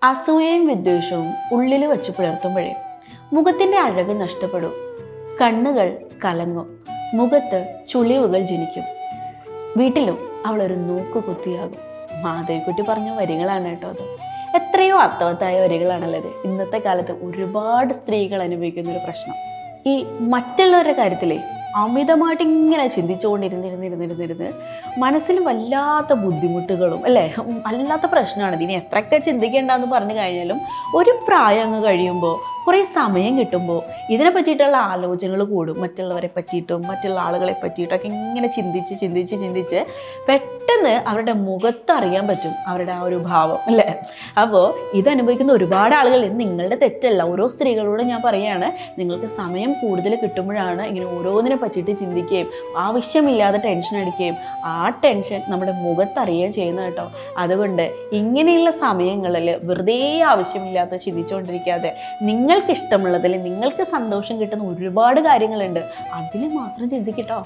അസൂയയും വിദ്വേഷവും ഉള്ളിൽ വെച്ച് പുലർത്തുമ്പോഴേ മുഖത്തിൻ്റെ അഴക് നഷ്ടപ്പെടും, കണ്ണുകൾ കലങ്ങും, മുഖത്ത് ചുളിവുകൾ ജനിക്കും, വീട്ടിലും അവളൊരു നോക്കുകുത്തിയാകും. മാധവിക്കുട്ടി പറഞ്ഞ വരികളാണ് കേട്ടോ അത്. എത്രയോ അർത്ഥവത്തായ വരികളാണല്ലോ ഇത്. ഇന്നത്തെ കാലത്ത് ഒരുപാട് സ്ത്രീകൾ അനുഭവിക്കുന്ന ഒരു പ്രശ്നം. ഈ മറ്റുള്ളവരുടെ കാര്യത്തിലേ അമിതമായിട്ട് ഇങ്ങനെ ചിന്തിച്ചുകൊണ്ടിരുന്നിരുന്നിരുന്നിരുന്നിരുന്ന് മനസ്സിൽ വല്ലാത്ത ബുദ്ധിമുട്ടുകളും അല്ലേ, വല്ലാത്ത പ്രശ്നമാണ്. ഇനി എത്രയൊക്കെ ചിന്തിക്കേണ്ടെന്ന് പറഞ്ഞു കഴിഞ്ഞാലും ഒരു പ്രായം അങ്ങ് കഴിയുമ്പോൾ, കുറേ സമയം കിട്ടുമ്പോൾ ഇതിനെ പറ്റിയിട്ടുള്ള ആലോചനകൾ കൂടും. മറ്റുള്ളവരെ പറ്റിയിട്ടും മറ്റുള്ള ആളുകളെ പറ്റിയിട്ടൊക്കെ ഇങ്ങനെ ചിന്തിച്ച് ചിന്തിച്ച് ചിന്തിച്ച് പെട്ടെന്ന് അവരുടെ മുഖത്ത് അറിയാൻ പറ്റും അവരുടെ ആ ഒരു ഭാവം അല്ലേ. അപ്പോൾ ഇതനുഭവിക്കുന്ന ഒരുപാട് ആളുകൾ, നിങ്ങളുടെ തെറ്റല്ല, ഓരോ സ്ത്രീകളോട് ഞാൻ പറയുകയാണ്, നിങ്ങൾക്ക് സമയം കൂടുതൽ കിട്ടുമ്പോഴാണ് ഇങ്ങനെ ഓരോന്നിനെ പറ്റിയിട്ട് ചിന്തിക്കുകയും ആവശ്യമില്ലാതെ ടെൻഷൻ അടിക്കുകയും ആ ടെൻഷൻ നമ്മുടെ മുഖത്തറിയുകയും ചെയ്യുന്നത് കേട്ടോ. അതുകൊണ്ട് ഇങ്ങനെയുള്ള സമയങ്ങളിൽ വെറുതെ ആവശ്യമില്ലാത്ത ചിന്തിച്ചുകൊണ്ടിരിക്കാതെ നിങ്ങൾക്ക് ഇഷ്ടമുള്ളതിൽ നിങ്ങൾക്ക് സന്തോഷം കിട്ടുന്ന ഒരുപാട് കാര്യങ്ങളുണ്ട്, അതിൽ മാത്രം ചിന്തിക്കട്ടോ.